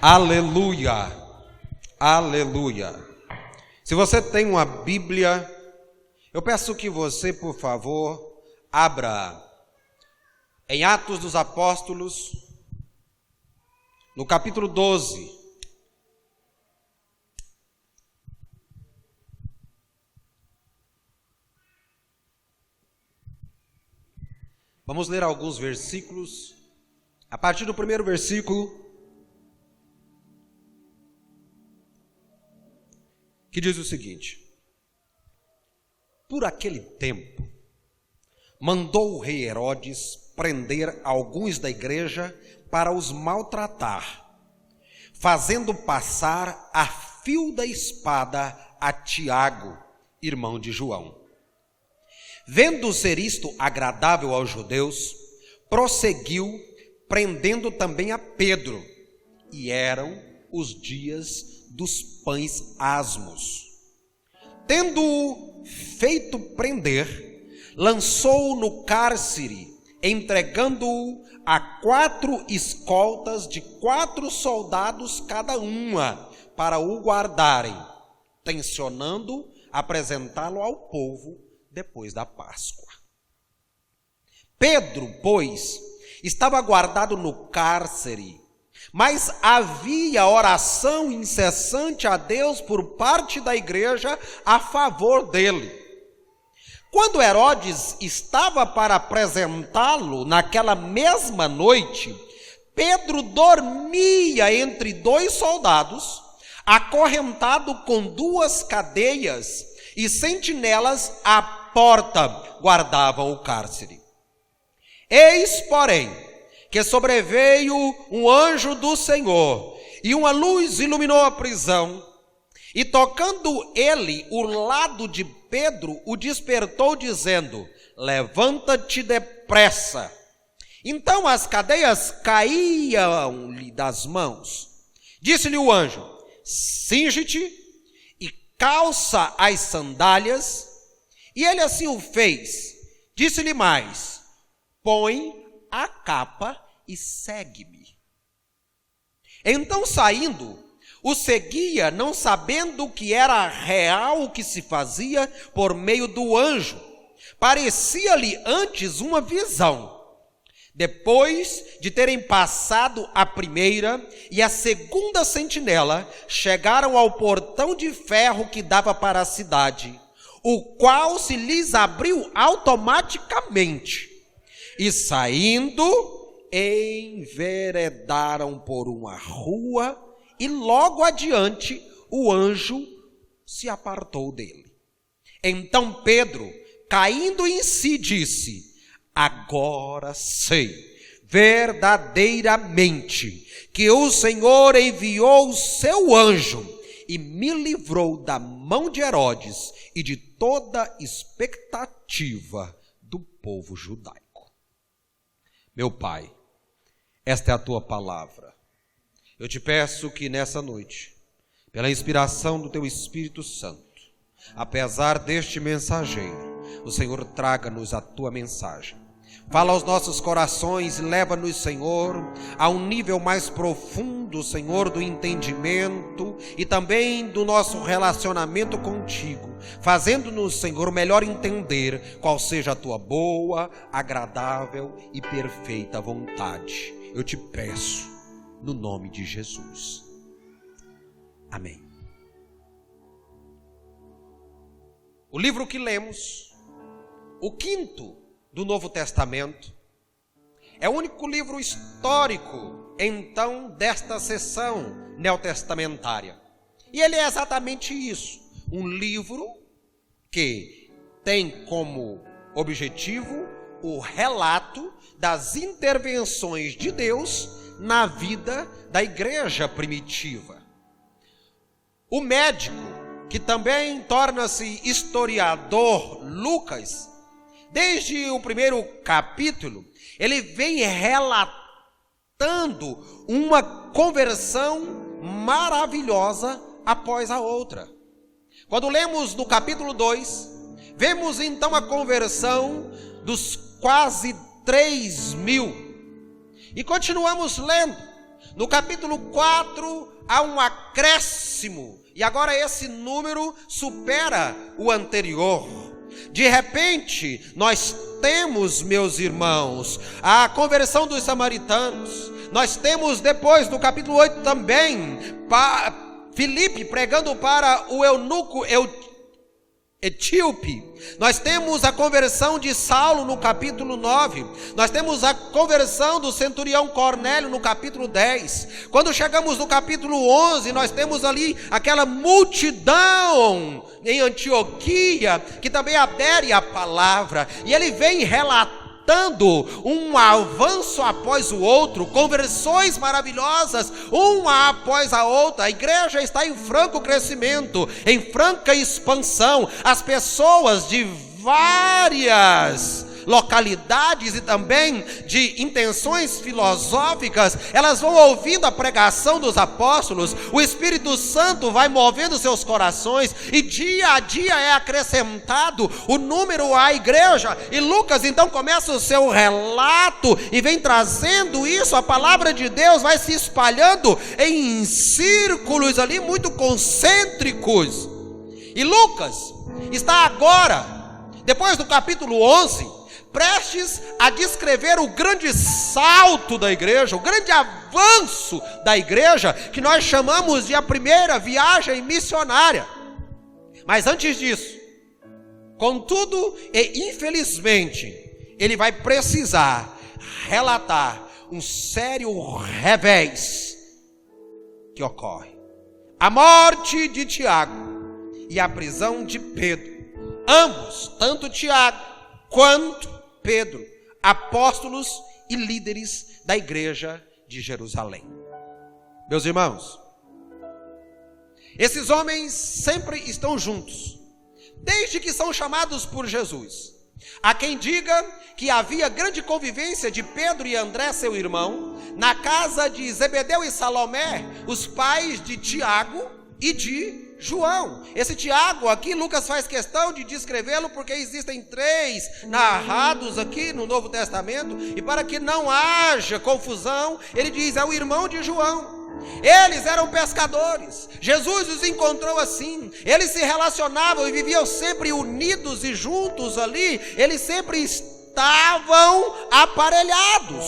Aleluia, aleluia. Se você tem uma Bíblia, eu peço que você, por favor, abra em Atos dos Apóstolos, no capítulo 12. Vamos ler alguns versículos, a partir do primeiro versículo, que diz o seguinte: por aquele tempo, mandou o rei Herodes prender alguns da igreja para os maltratar, fazendo passar a fio da espada a Tiago, irmão de João. Vendo ser isto agradável aos judeus, prosseguiu, prendendo também a Pedro, e eram os dias dos pães asmos. Tendo-o feito prender, lançou-o no cárcere, entregando-o a 4 escoltas de 4 soldados cada uma, para o guardarem, tencionando apresentá-lo ao povo depois da Páscoa. Pedro, pois, estava guardado no cárcere, mas havia oração incessante a Deus por parte da igreja a favor dele. Quando Herodes estava para apresentá-lo naquela mesma noite, Pedro dormia entre 2 soldados, acorrentado com 2 cadeias, e sentinelas à porta guardavam o cárcere. Eis, porém, que sobreveio um anjo do Senhor, e uma luz iluminou a prisão, e tocando ele o lado de Pedro, o despertou, dizendo: levanta-te depressa. Então as cadeias caíam-lhe das mãos. Disse-lhe o anjo: cinge-te e calça as sandálias. E ele assim o fez. Disse-lhe mais: põe a capa e segue-me. Então, saindo, o seguia, não sabendo que era real o que se fazia por meio do anjo. Parecia-lhe antes uma visão. Depois de terem passado a primeira e a segunda sentinela, chegaram ao portão de ferro que dava para a cidade, o qual se lhes abriu automaticamente. E saindo, enveredaram por uma rua, e logo adiante o anjo se apartou dele. Então Pedro, caindo em si, disse: agora sei verdadeiramente que o Senhor enviou o seu anjo e me livrou da mão de Herodes e de toda expectativa do povo judaico. Meu Pai, esta é a tua palavra. Eu te peço que nessa noite, pela inspiração do teu Espírito Santo, apesar deste mensageiro, o Senhor traga-nos a tua mensagem. Fala aos nossos corações e leva-nos, Senhor, a um nível mais profundo, Senhor, do entendimento e também do nosso relacionamento contigo, fazendo-nos, Senhor, melhor entender qual seja a tua boa, agradável e perfeita vontade. Eu te peço, no nome de Jesus. Amém. O livro que lemos, o 5º do Novo Testamento, é o único livro histórico, então, desta seção neotestamentária. E ele é exatamente isso, um livro que tem como objetivo o relato das intervenções de Deus na vida da igreja primitiva. O médico, que também torna-se historiador, Lucas, desde o primeiro capítulo, ele vem relatando uma conversão maravilhosa após a outra. Quando lemos no capítulo 2, vemos então a conversão dos quase 3.000. E continuamos lendo. No capítulo 4 há um acréscimo, e agora esse número supera o anterior. De repente, nós temos, meus irmãos, a conversão dos samaritanos. Nós temos depois, no capítulo 8 também, Filipe pregando para o eunuco etíope. Nós temos a conversão de Saulo no capítulo 9. Nós temos a conversão do centurião Cornélio no capítulo 10. Quando chegamos no capítulo 11, nós temos ali aquela multidão em Antioquia que também adere à palavra. E ele vem relatando um avanço após o outro, conversões maravilhosas, uma após a outra. A igreja está em franco crescimento, em franca expansão. As pessoas de várias localidades e também de intenções filosóficas, elas vão ouvindo a pregação dos apóstolos, o Espírito Santo vai movendo seus corações e dia a dia é acrescentado o número à igreja. E Lucas então começa o seu relato e vem trazendo isso, a palavra de Deus vai se espalhando em círculos ali muito concêntricos. E Lucas está agora, depois do capítulo 11, prestes a descrever o grande salto da igreja, o grande avanço da igreja, que nós chamamos de a primeira viagem missionária. Mas antes disso, contudo e infelizmente, ele vai precisar relatar um sério revés que ocorre: a morte de Tiago e a prisão de Pedro. Ambos, tanto Tiago quanto Pedro, apóstolos e líderes da igreja de Jerusalém. Meus irmãos, esses homens sempre estão juntos, desde que são chamados por Jesus. Há quem diga que havia grande convivência de Pedro e André, seu irmão, na casa de Zebedeu e Salomé, os pais de Tiago e de João. Esse Tiago aqui, Lucas faz questão de descrevê-lo porque existem 3 narrados aqui no Novo Testamento, e para que não haja confusão, ele diz, é o irmão de João. Eles eram pescadores, Jesus os encontrou assim, eles se relacionavam e viviam sempre unidos e juntos ali, eles sempre estavam aparelhados.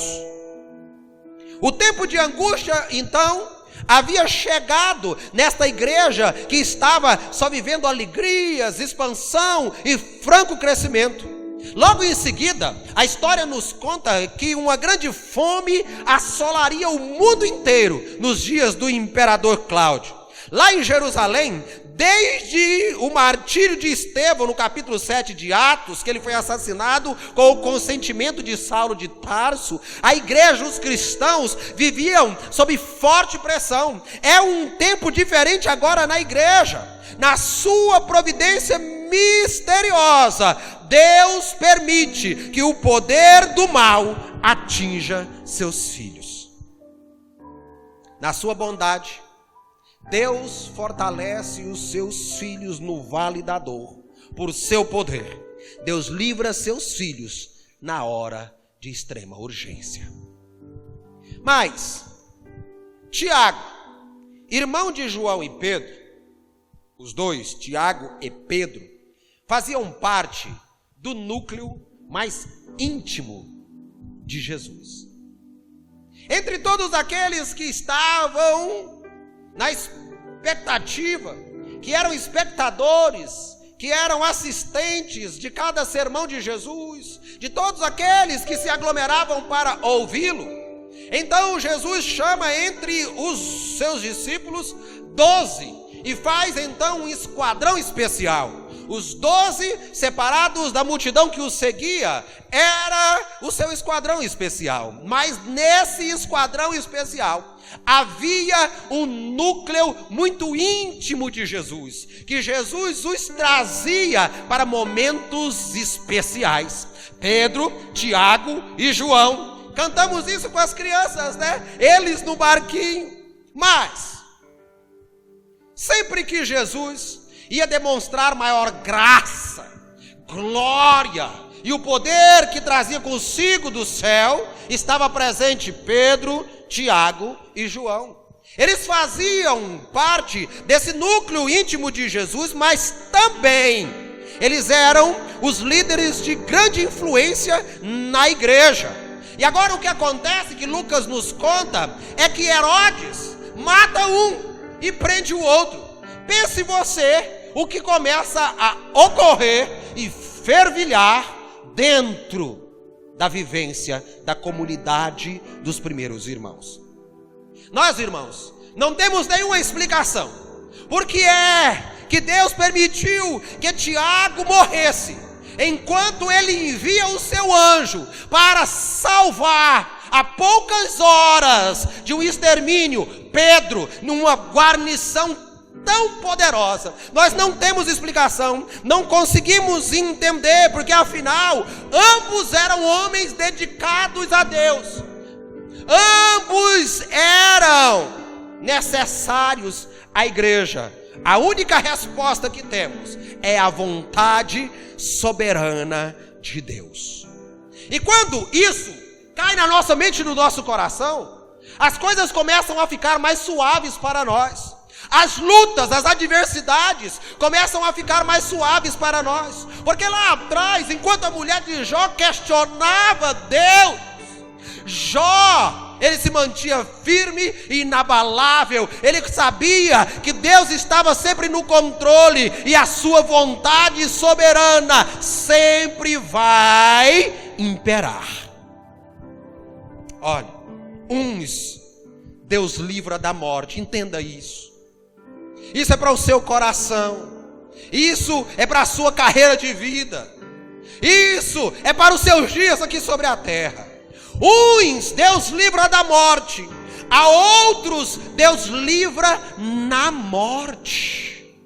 O tempo de angústia, então, havia chegado nesta igreja que estava só vivendo alegrias, expansão e franco crescimento. Logo em seguida, a história nos conta que uma grande fome assolaria o mundo inteiro nos dias do imperador Cláudio. Lá em Jerusalém, desde o martírio de Estevão, no capítulo 7 de Atos, que ele foi assassinado com o consentimento de Saulo de Tarso, a igreja, os cristãos, viviam sob forte pressão. É um tempo diferente agora na igreja. Na sua providência misteriosa, Deus permite que o poder do mal atinja seus filhos. Na sua bondade, Deus fortalece os seus filhos no vale da dor. Por seu poder, Deus livra seus filhos na hora de extrema urgência. Mas Tiago, irmão de João e Pedro, os dois, Tiago e Pedro, faziam parte do núcleo mais íntimo de Jesus. Entre todos aqueles que estavam na expectativa, que eram espectadores, que eram assistentes de cada sermão de Jesus, de todos aqueles que se aglomeravam para ouvi-lo, então Jesus chama entre os seus discípulos 12 e faz então um esquadrão especial. Os 12 separados da multidão que o seguia, era o seu esquadrão especial. Mas nesse esquadrão especial havia um núcleo muito íntimo de Jesus, que Jesus os trazia para momentos especiais. Pedro, Tiago e João. Cantamos isso com as crianças, né? Eles no barquinho. Mas sempre que Jesus ia demonstrar maior graça, glória e o poder que trazia consigo do céu, estava presente Pedro, Tiago e João. Eles faziam parte desse núcleo íntimo de Jesus, mas também eles eram os líderes de grande influência na igreja. E agora o que acontece, que Lucas nos conta, é que Herodes mata um e prende o outro. Pense você o que começa a ocorrer e fervilhar dentro da vivência da comunidade dos primeiros irmãos. Nós, irmãos, não temos nenhuma explicação por que é que Deus permitiu que Tiago morresse, enquanto ele envia o seu anjo para salvar, a poucas horas de um extermínio, Pedro, numa guarnição tão poderosa. Nós não temos explicação, não conseguimos entender, porque afinal, ambos eram homens dedicados a Deus, ambos eram necessários à igreja. A única resposta que temos é a vontade soberana de Deus. E quando isso cai na nossa mente e no nosso coração, as coisas começam a ficar mais suaves para nós. As lutas, as adversidades começam a ficar mais suaves para nós. Porque lá atrás, enquanto a mulher de Jó questionava Deus, Jó, ele se mantinha firme e inabalável. Ele sabia que Deus estava sempre no controle e a sua vontade soberana sempre vai imperar. Olha, uns Deus livra da morte, entenda isso. Isso é para o seu coração, isso é para a sua carreira de vida, isso é para os seus dias aqui sobre a terra. Uns Deus livra da morte, a outros Deus livra na morte.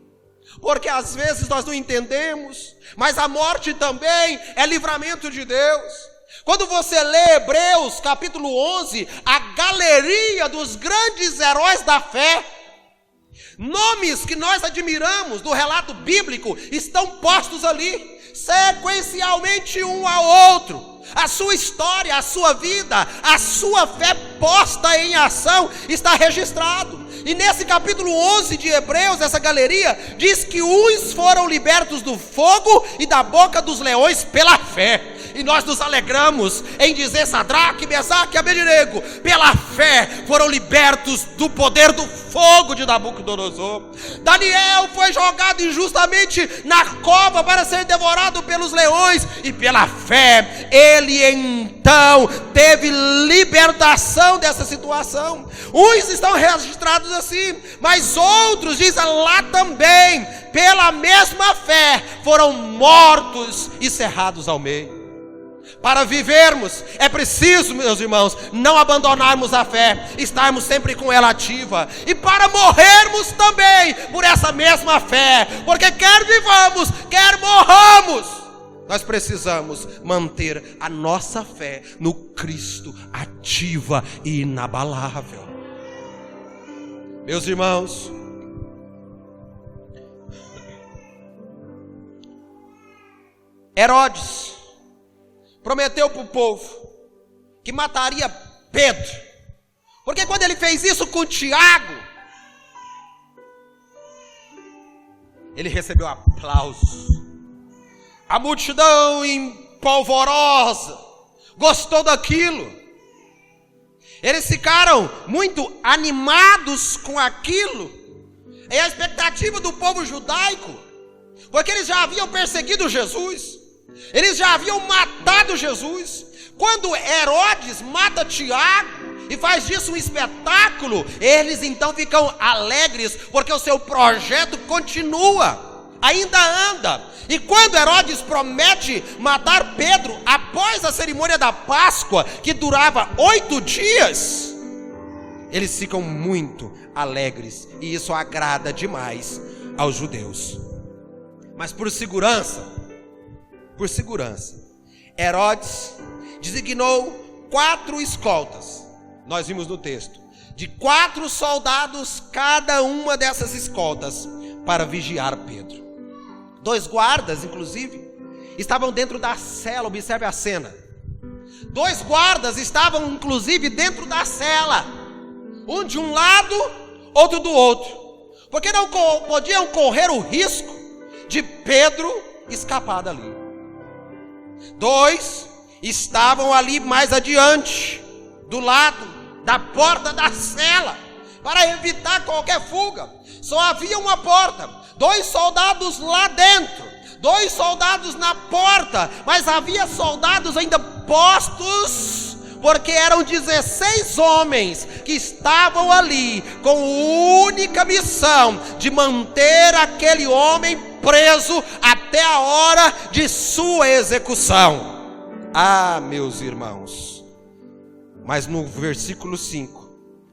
Porque às vezes nós não entendemos, mas a morte também é livramento de Deus. Quando você lê Hebreus capítulo 11, a galeria dos grandes heróis da fé, nomes que nós admiramos do relato bíblico estão postos ali, sequencialmente um ao outro. A sua história, a sua vida, a sua fé posta em ação está registrado. E nesse capítulo 11 de Hebreus, essa galeria diz que uns foram libertos do fogo e da boca dos leões pela fé. E nós nos alegramos em dizer: Sadraque, Mesaque e Abednego, pela fé foram libertos do poder do fogo de Nabucodonosor. Daniel foi jogado injustamente na cova para ser devorado pelos leões, e pela fé ele então teve libertação dessa situação. Uns estão registrados assim, mas outros, diz lá também, pela mesma fé foram mortos e cerrados ao meio. Para vivermos, é preciso, meus irmãos, não abandonarmos a fé, estarmos sempre com ela ativa. E para morrermos também por essa mesma fé, porque quer vivamos, quer morramos, nós precisamos manter a nossa fé no Cristo ativa e inabalável. Meus irmãos, Herodes prometeu para o povo que mataria Pedro, porque quando ele fez isso com Tiago, ele recebeu aplausos. A multidão empolvorosa gostou daquilo. Eles ficaram muito animados com aquilo. É a expectativa do povo judaico, porque eles já haviam perseguido Jesus, eles já haviam matado Jesus. Quando Herodes mata Tiago e faz disso um espetáculo, eles então ficam alegres, porque o seu projeto continua, ainda anda. E quando Herodes promete matar Pedro após a cerimônia da Páscoa, que durava 8 dias, eles ficam muito alegres, e isso agrada demais aos judeus. Mas por segurança, Herodes designou 4 escoltas. Nós vimos no texto, de 4 soldados cada uma dessas escoltas, para vigiar Pedro. 2 guardas, inclusive, estavam dentro da cela. Observe a cena. 2 guardas estavam, inclusive, dentro da cela. um de um lado, outro do outro, porque não podiam correr o risco de Pedro escapar dali. 2 estavam ali mais adiante, do lado da porta da cela, para evitar qualquer fuga. Só havia uma porta, 2 soldados lá dentro, 2 soldados na porta, mas havia soldados ainda postos, porque eram 16 homens que estavam ali com única missão de manter aquele homem preso até a hora de sua execução. Ah, meus irmãos, mas no versículo 5,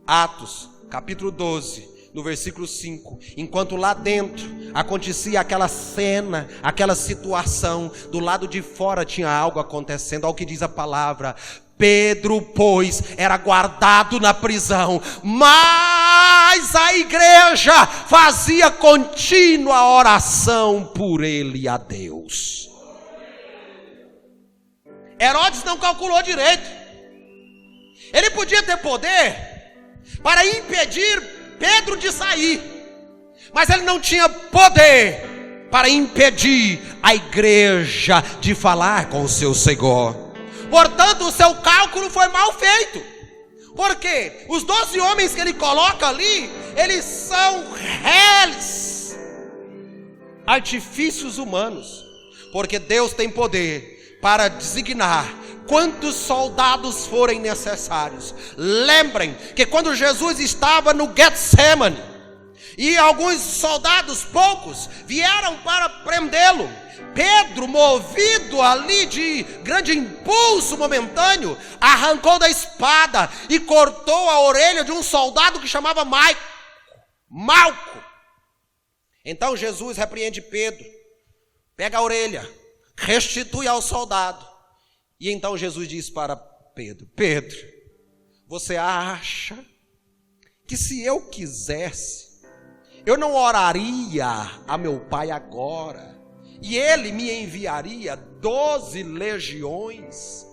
Atos, capítulo 12, no versículo 5, enquanto lá dentro acontecia aquela cena, aquela situação, do lado de fora tinha algo acontecendo. Olha o que diz a palavra: Pedro, pois, era guardado na prisão, mas a igreja fazia contínua oração por ele a Deus. Herodes não calculou direito. Ele podia ter poder para impedir Pedro de sair, mas ele não tinha poder para impedir a igreja de falar com o seu Senhor. Portanto, o seu cálculo foi mal feito, porque os 12 homens que ele coloca ali, eles são réis artifícios humanos, porque Deus tem poder para designar quantos soldados forem necessários. Lembrem que quando Jesus estava no Getsemane, e alguns soldados, poucos, vieram para prendê-lo, Pedro, movido ali de grande impulso momentâneo, arrancou da espada e cortou a orelha de um soldado que chamava Malco. Então Jesus repreende Pedro, pega a orelha, restitui ao soldado. E então Jesus diz para Pedro: Pedro, você acha que se eu quisesse, eu não oraria a meu Pai agora, e ele me enviaria 12 legiões?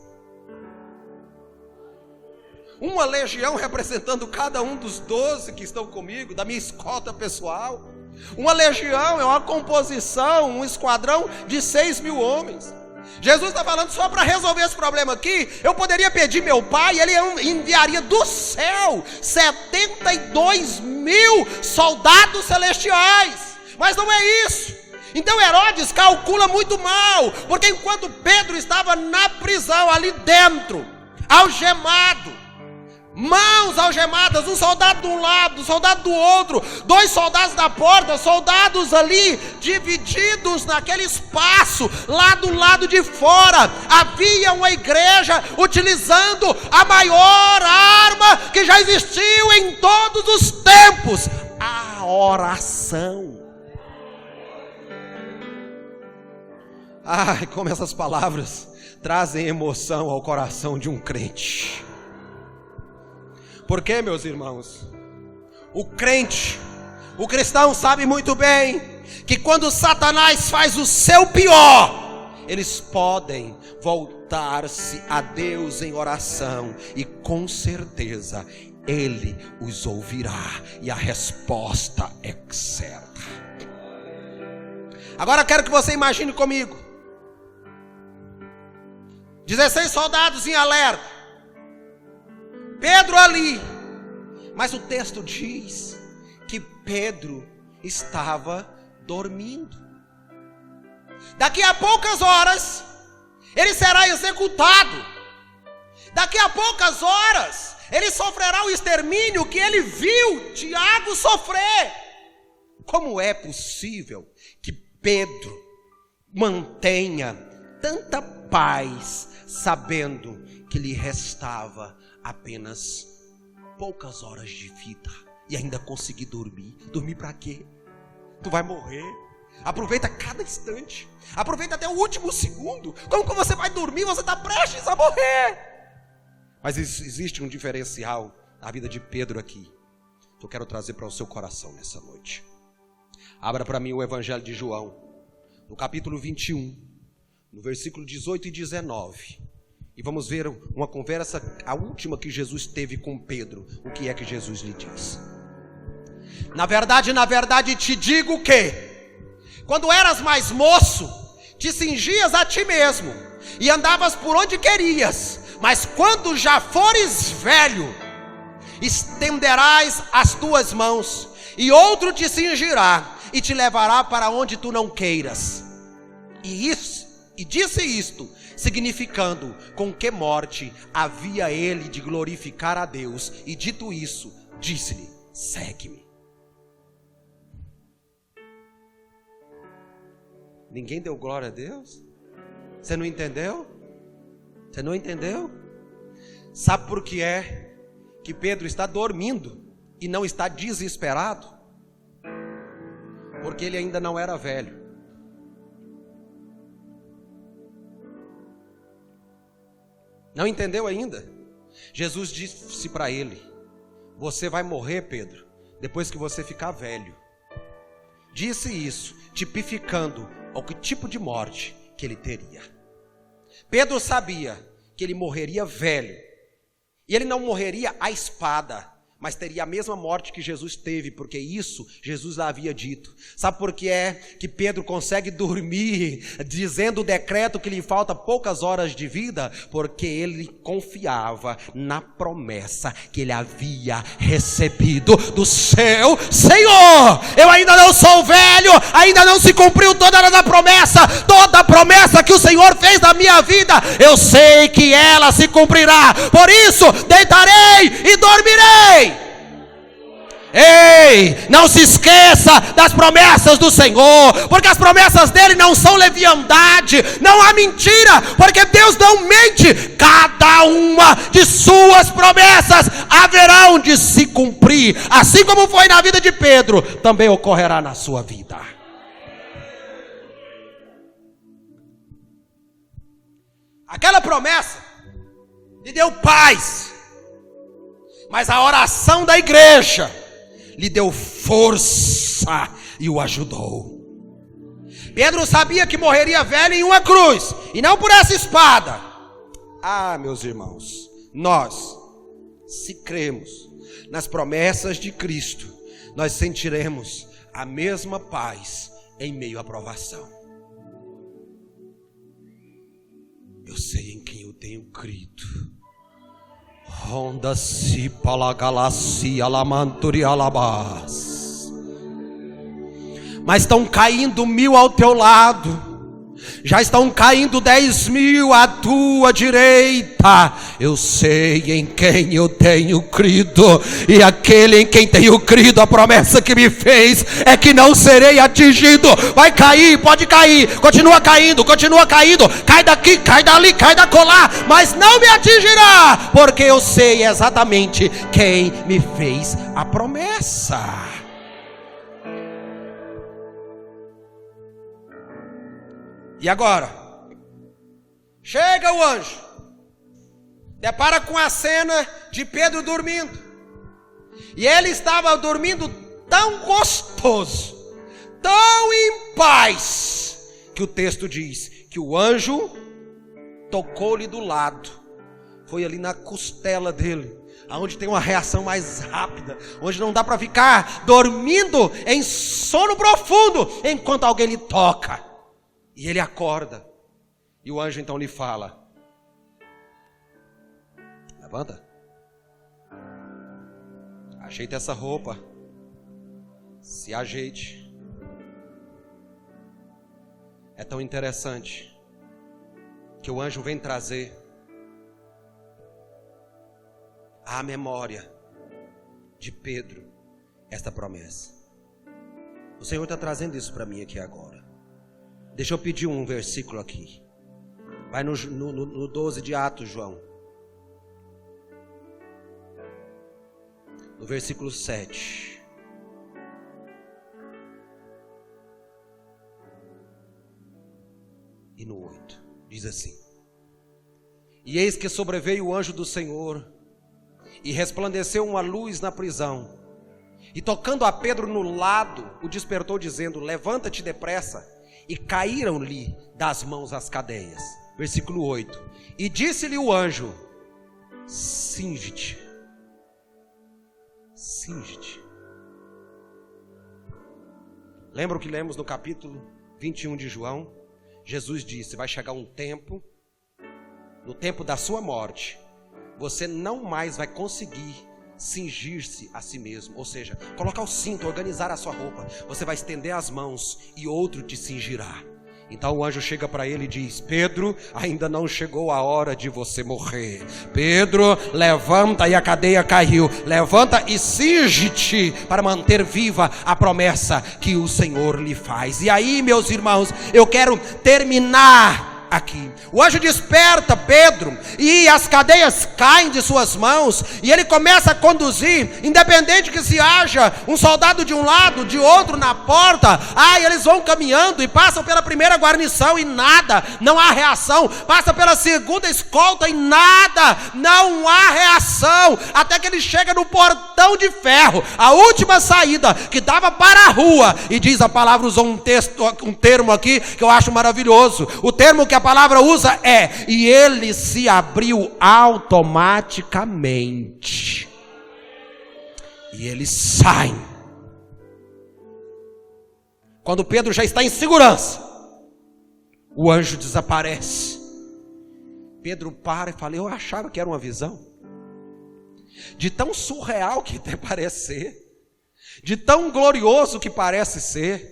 Uma legião representando cada um dos 12 que estão comigo, da minha escolta pessoal. Uma legião é uma composição, um esquadrão de 6.000 homens. Jesus está falando: só para resolver esse problema aqui, eu poderia pedir meu Pai, e ele enviaria do céu 72.000 soldados celestiais. Mas não é isso. Então Herodes calcula muito mal, porque enquanto Pedro estava na prisão ali dentro, algemado, mãos algemadas, um soldado de um lado, um soldado do outro, 2 soldados da porta, soldados ali divididos naquele espaço, lá do lado de fora, havia uma igreja utilizando a maior arma que já existiu em todos os tempos: a oração. Ai, como essas palavras trazem emoção ao coração de um crente. Porque, meus irmãos, o crente, o cristão sabe muito bem que quando Satanás faz o seu pior, eles podem voltar-se a Deus em oração, e com certeza Ele os ouvirá, e a resposta é certa. Agora quero que você imagine comigo: 16 soldados em alerta, Pedro ali, mas o texto diz que Pedro estava dormindo. Daqui a poucas horas ele será executado. Daqui a poucas horas ele sofrerá o extermínio que ele viu Tiago sofrer. Como é possível que Pedro mantenha tanta paz, sabendo que lhe restava apenas poucas horas de vida, e ainda conseguir dormir? Dormir para quê? Tu vai morrer. Aproveita cada instante, aproveita até o último segundo. Como que você vai dormir? Você está prestes a morrer. Mas existe um diferencial na vida de Pedro aqui, que eu quero trazer para o seu coração nessa noite. Abra para mim o Evangelho de João, no capítulo 21, no versículo 18 e 19. E vamos ver uma conversa, a última que Jesus teve com Pedro. O que é que Jesus lhe diz? Na verdade te digo que, quando eras mais moço, te cingias a ti mesmo e andavas por onde querias. Mas quando já fores velho, estenderás as tuas mãos, e outro te cingirá e te levará para onde tu não queiras. E disse isto, significando com que morte havia ele de glorificar a Deus. E dito isso, disse-lhe: segue-me. Ninguém deu glória a Deus? Você não entendeu? Você não entendeu? Sabe por que é que Pedro está dormindo e não está desesperado? Porque ele ainda não era velho. Não entendeu ainda? Jesus disse para ele: você vai morrer, Pedro, depois que você ficar velho. Disse isso, tipificando o que tipo de morte que ele teria. Pedro sabia que ele morreria velho. E ele não morreria à espada, mas teria a mesma morte que Jesus teve, porque isso Jesus havia dito. Sabe por que é que Pedro consegue dormir dizendo o decreto que lhe falta poucas horas de vida? Porque ele confiava na promessa que ele havia recebido do seu Senhor. Eu ainda não sou velho, ainda não se cumpriu toda a promessa que o Senhor fez na minha vida. Eu sei que ela se cumprirá, por isso deitarei e dormirei. Ei, não se esqueça das promessas do Senhor, porque as promessas dele não são leviandade, não há mentira, porque Deus não mente. Cada uma de suas promessas haverão de se cumprir, assim como foi na vida de Pedro, também ocorrerá na sua vida. Aquela promessa lhe deu paz, mas a oração da igreja lhe deu força e o ajudou. Pedro sabia que morreria velho em uma cruz, e não por essa espada. Ah, meus irmãos, nós, se cremos nas promessas de Cristo, nós sentiremos a mesma paz em meio à provação. Eu sei em quem eu tenho crido. Honda si palagalassi alamanturi alabas. Mas estão caindo 1000 ao teu lado, já estão caindo 10.000 à tua direita. Eu sei em quem eu tenho crido, e aquele em quem tenho crido, a promessa que me fez é que não serei atingido. Vai cair, pode cair, continua caindo, cai daqui, cai dali, cai da colar, mas não me atingirá, porque eu sei exatamente quem me fez a promessa. E agora, chega o anjo, depara com a cena de Pedro dormindo, e ele estava dormindo tão gostoso, tão em paz, que o texto diz que o anjo tocou-lhe do lado, foi ali na costela dele, onde tem uma reação mais rápida, onde não dá para ficar dormindo em sono profundo, enquanto alguém lhe toca. E ele acorda, e o anjo então lhe fala: levanta, ajeita essa roupa, se ajeite. É tão interessante que o anjo vem trazer à memória de Pedro esta promessa. O Senhor está trazendo isso para mim aqui agora. Deixa eu pedir um versículo aqui. Vai no 12 de Atos, João. No versículo 7. E no 8. Diz assim: E eis que sobreveio o anjo do Senhor, e resplandeceu uma luz na prisão. E tocando a Pedro no lado, o despertou, dizendo: Levanta-te depressa. E caíram-lhe das mãos as cadeias. Versículo 8. E disse-lhe o anjo: cinge-te. Cinge-te. Lembra o que lemos no capítulo 21 de João? Jesus disse: vai chegar um tempo, no tempo da sua morte, você não mais vai conseguir cingir-se a si mesmo, ou seja, colocar o cinto, organizar a sua roupa. Você vai estender as mãos e outro te cingirá. Então o anjo chega para ele e diz: Pedro, ainda não chegou a hora de você morrer. Pedro, levanta, e a cadeia caiu. Levanta e cinge-te para manter viva a promessa que o Senhor lhe faz. E aí, meus irmãos, eu quero terminar aqui. O anjo desperta Pedro e as cadeias caem de suas mãos, e ele começa a conduzir, independente que se haja um soldado de um lado, de outro na porta. Eles vão caminhando e passam pela primeira guarnição e nada, não há reação. Passa pela segunda escolta e nada, não há reação, até que ele chega no portão de ferro, a última saída que dava para a rua, e diz a palavra, usou um termo aqui que eu acho maravilhoso. O termo que a palavra usa é: e ele se abriu automaticamente. E eles saem. Quando Pedro já está em segurança, o anjo desaparece. Pedro para e fala: eu achava que era uma visão. De tão surreal que até parece ser, de tão glorioso que parece ser,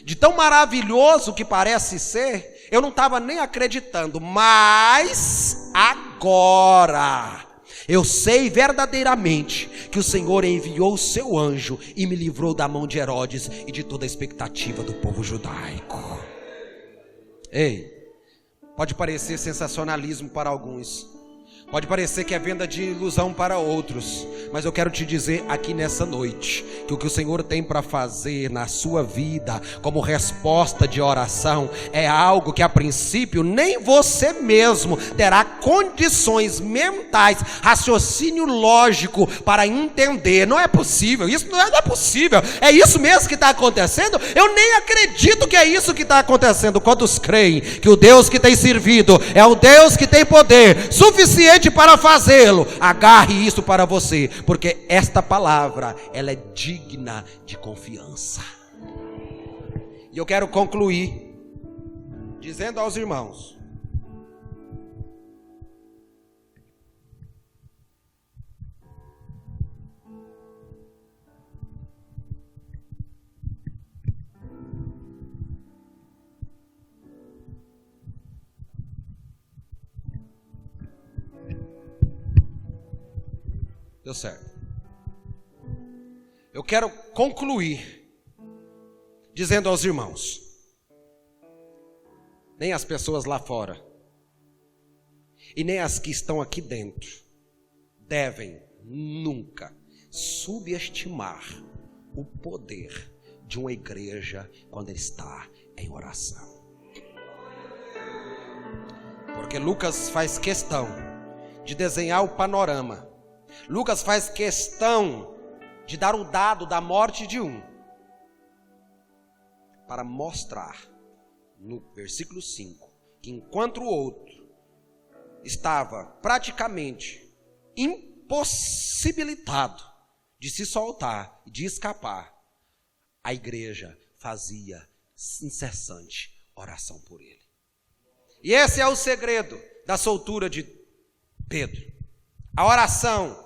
de tão maravilhoso que parece ser, eu não estava nem acreditando. Mas agora eu sei verdadeiramente que o Senhor enviou o seu anjo e me livrou da mão de Herodes e de toda a expectativa do povo judaico. Ei, pode parecer sensacionalismo para alguns, pode parecer que é venda de ilusão para outros, mas eu quero te dizer aqui nessa noite que o que o Senhor tem para fazer na sua vida como resposta de oração é algo que a princípio nem você mesmo terá condições mentais, raciocínio lógico para entender. Não é possível, isso não é possível, é isso mesmo que está acontecendo? Eu nem acredito que é isso que está acontecendo. Quantos creem que o Deus que tem servido é o Deus que tem poder suficiente para fazê-lo? Agarre isso para você, porque esta palavra, ela é digna de confiança. E eu quero concluir dizendo aos irmãos: deu certo. Eu quero concluir dizendo aos irmãos: nem as pessoas lá fora e nem as que estão aqui dentro devem nunca subestimar o poder de uma igreja quando ele está em oração. Porque Lucas faz questão de desenhar o panorama. Lucas faz questão de dar o dado da morte de um, para mostrar no versículo 5 que enquanto o outro estava praticamente impossibilitado de se soltar e de escapar, a igreja fazia incessante oração por ele. E esse é o segredo da soltura de Pedro: a oração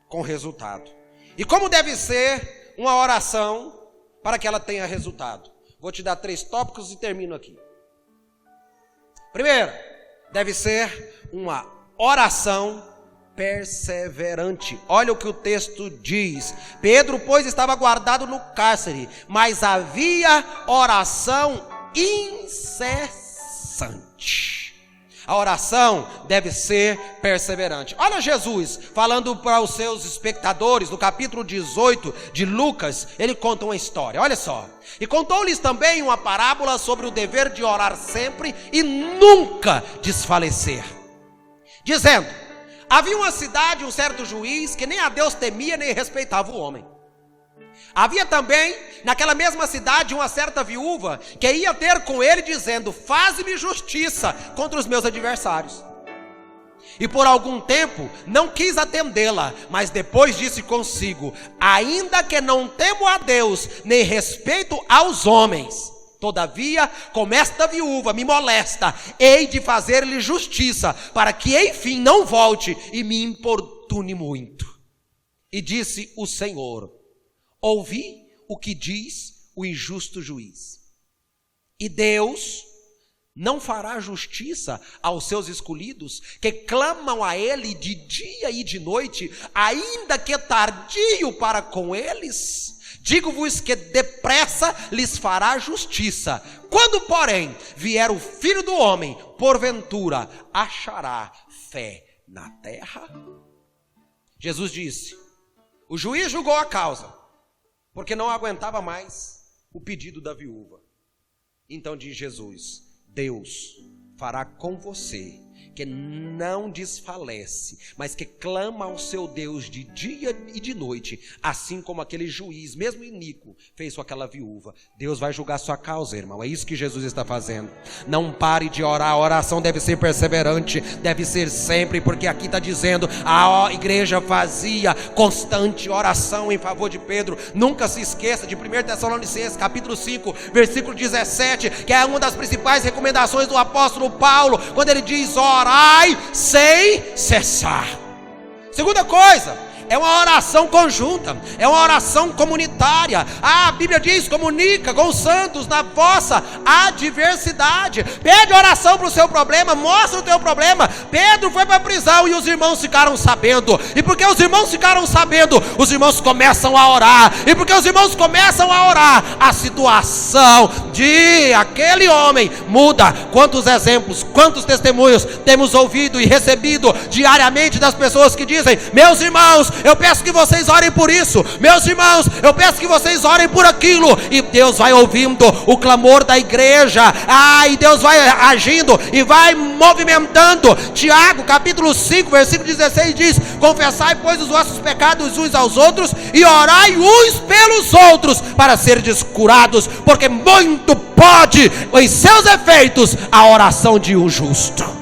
com resultado. E como deve ser uma oração para que ela tenha resultado? Vou te dar 3 tópicos e termino aqui. Primeiro, deve ser uma oração perseverante. Olha o que o texto diz: Pedro, pois, estava guardado no cárcere, mas havia oração incessante. A oração deve ser perseverante. Olha Jesus falando para os seus espectadores, no capítulo 18 de Lucas, ele conta uma história, olha só. E contou-lhes também uma parábola sobre o dever de orar sempre e nunca desfalecer, dizendo: havia uma cidade, um certo juiz, que nem a Deus temia nem respeitava o homem. Havia também, naquela mesma cidade, uma certa viúva que ia ter com ele dizendo: faze-me justiça contra os meus adversários. E por algum tempo não quis atendê-la, mas depois disse consigo: ainda que não temo a Deus, nem respeito aos homens, todavia, como esta viúva me molesta, hei de fazer-lhe justiça, para que enfim não volte e me importune muito. E disse o Senhor: ouvi o que diz o injusto juiz. E Deus não fará justiça aos seus escolhidos, que clamam a Ele de dia e de noite, ainda que tardio para com eles? Digo-vos que depressa lhes fará justiça. Quando, porém, vier o Filho do Homem, porventura achará fé na terra? Jesus disse: o juiz julgou a causa, porque não aguentava mais o pedido da viúva. Então diz Jesus: Deus fará com você, que não desfalece, mas que clama ao seu Deus de dia e de noite, assim como aquele juiz, mesmo iníquo, fez com aquela viúva. Deus vai julgar sua causa, irmão. É isso que Jesus está fazendo. Não pare de orar. A oração deve ser perseverante, deve ser sempre, porque aqui está dizendo: a igreja fazia constante oração em favor de Pedro. Nunca se esqueça de 1 Tessalonicenses capítulo 5, versículo 17, que é uma das principais recomendações do apóstolo Paulo, quando ele diz: orai sem cessar. Segunda coisa, é uma oração conjunta, é uma oração comunitária. A Bíblia diz: comunica com os santos na vossa adversidade. Pede oração para o seu problema, mostra o teu problema. Pedro foi para a prisão e os irmãos ficaram sabendo. E porque os irmãos ficaram sabendo, os irmãos começam a orar. E porque os irmãos começam a orar, a situação de aquele homem muda. Quantos exemplos, quantos testemunhos temos ouvido e recebido diariamente das pessoas que dizem: meus irmãos, eu peço que vocês orem por isso, meus irmãos, eu peço que vocês orem por aquilo. E Deus vai ouvindo o clamor da igreja, e Deus vai agindo e vai movimentando. Tiago capítulo 5 versículo 16 diz: confessai pois os vossos pecados uns aos outros e orai uns pelos outros para serdes curados, porque muito pode em seus efeitos a oração de um justo.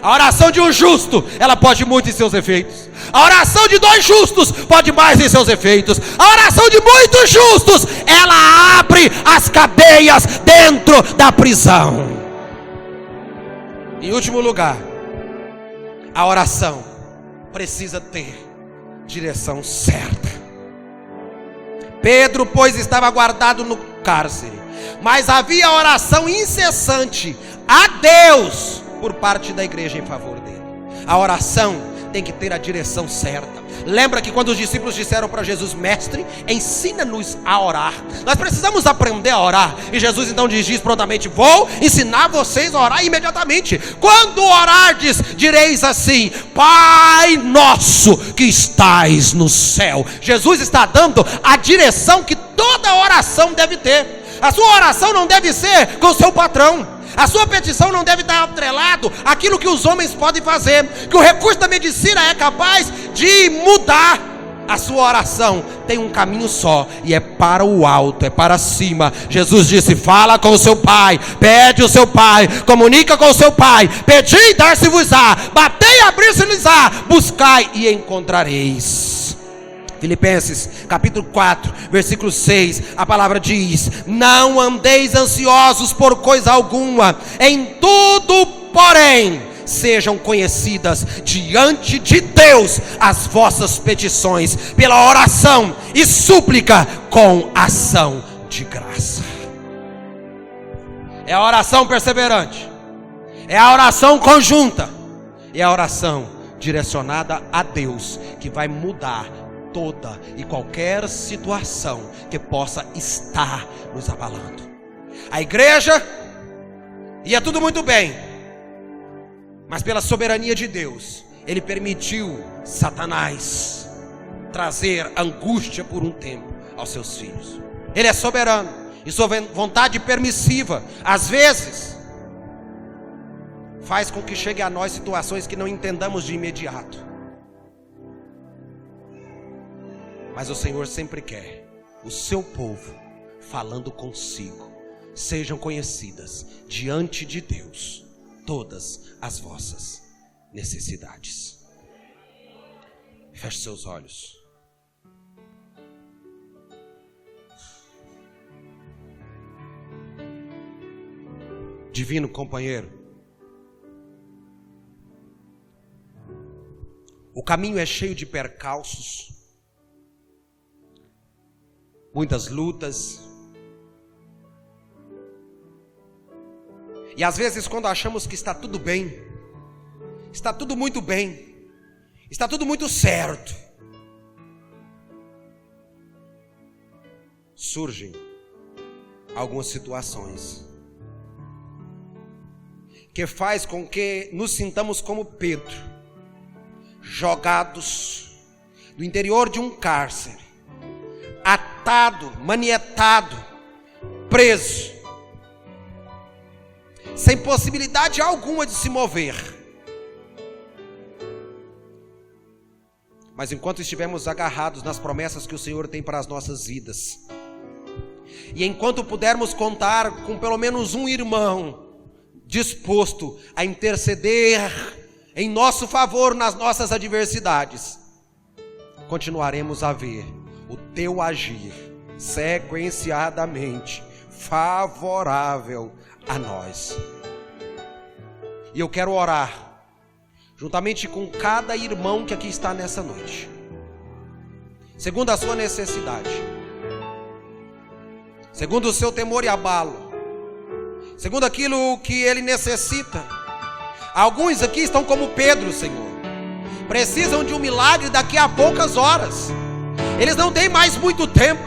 A oração de um justo, ela pode muito em seus efeitos. A oração de 2 justos pode mais em seus efeitos. A oração de muitos justos, ela abre as cadeias dentro da prisão. Em último lugar, a oração precisa ter direção certa. Pedro, pois, estava guardado no cárcere, mas havia oração incessante a Deus por parte da igreja em favor dele. A oração tem que ter a direção certa. Lembra que quando os discípulos disseram para Jesus: mestre, ensina-nos a orar. Nós precisamos aprender a orar. E Jesus então diz prontamente: vou ensinar vocês a orar imediatamente. Quando orardes, direis assim: Pai nosso que estais no céu. Jesus está dando a direção que toda oração deve ter. A sua oração não deve ser com o seu patrão. A sua petição não deve estar atrelado àquilo que os homens podem fazer, que o recurso da medicina é capaz de mudar. A sua oração tem um caminho só, e é para o alto, é para cima. Jesus disse: fala com o seu pai, pede o seu pai, comunica com o seu pai. Pedi e dar-se-vos-á, batei e abrir-se-lhes-á, buscai e encontrareis. Filipenses capítulo 4 versículo 6, a palavra diz: não andeis ansiosos por coisa alguma, em tudo porém sejam conhecidas diante de Deus as vossas petições, pela oração e súplica com ação de graça. É a oração perseverante, é a oração conjunta, é a oração direcionada a Deus, que vai mudar toda e qualquer situação que possa estar nos abalando. A igreja ia tudo muito bem, mas pela soberania de Deus, Ele permitiu Satanás trazer angústia por um tempo aos seus filhos. Ele é soberano, e sua vontade permissiva às vezes faz com que chegue a nós situações que não entendamos de imediato. Mas o Senhor sempre quer o seu povo falando consigo. Sejam conhecidas diante de Deus todas as vossas necessidades. Feche seus olhos. Divino companheiro, o caminho é cheio de percalços, muitas lutas. E às vezes, quando achamos que está tudo bem, está tudo muito bem, está tudo muito certo, surgem algumas situações que faz com que nos sintamos como Pedro, jogados no interior de um cárcere, atado, manietado, preso, sem possibilidade alguma de se mover. Mas enquanto estivermos agarrados nas promessas que o Senhor tem para as nossas vidas, e enquanto pudermos contar com pelo menos um irmão disposto a interceder em nosso favor nas nossas adversidades, continuaremos a ver o teu agir sequenciadamente favorável a nós. E eu quero orar juntamente com cada irmão que aqui está nessa noite, segundo a sua necessidade, segundo o seu temor e abalo, segundo aquilo que ele necessita. Alguns aqui estão como Pedro, Senhor, precisam de um milagre daqui a poucas horas. Eles não têm mais muito tempo,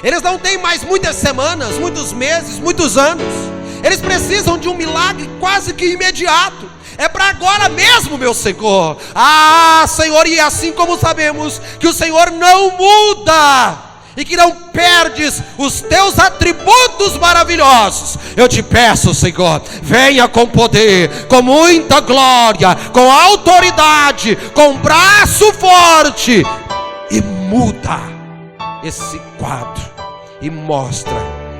eles não têm mais muitas semanas, muitos meses, muitos anos. Eles precisam de um milagre quase que imediato. É para agora mesmo, meu Senhor. Ah, Senhor, e assim como sabemos que o Senhor não muda e que não perdes os teus atributos maravilhosos, eu te peço, Senhor, venha com poder, com muita glória, com autoridade, com braço forte, e muda esse quadro e mostra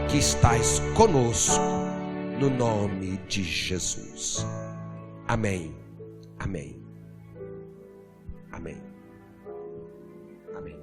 que estás conosco, no nome de Jesus. Amém, amém, amém, amém.